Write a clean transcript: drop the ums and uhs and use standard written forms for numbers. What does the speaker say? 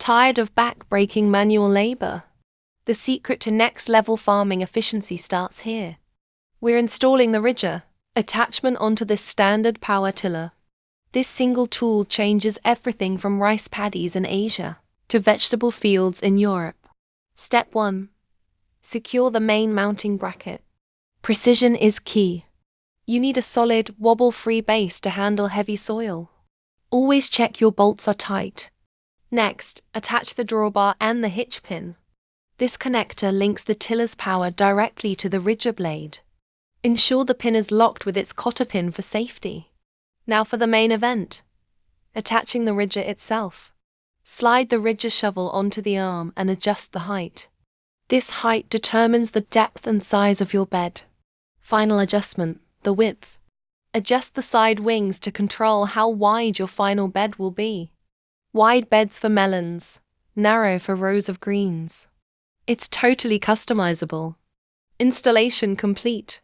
Tired of back-breaking manual labor? The secret to next-level farming efficiency starts here. We're installing the Ridger attachment onto this standard power tiller. This single tool changes everything from rice paddies in Asia to vegetable fields in Europe. Step 1. Secure the main mounting bracket. Precision is key. You need a solid, wobble-free base to handle heavy soil. Always check your bolts are tight. Next, attach the drawbar and the hitch pin. This connector links the tiller's power directly to the Ridger blade. Ensure the pin is locked with its cotter pin for safety. Now for the main event. Attaching the Ridger itself. Slide the Ridger shovel onto the arm and adjust the height. This height determines the depth and size of your bed. Final adjustment, the width. Adjust the side wings to control how wide your final bed will be. Wide beds for melons, narrow for rows of greens. It's totally customizable. Installation complete.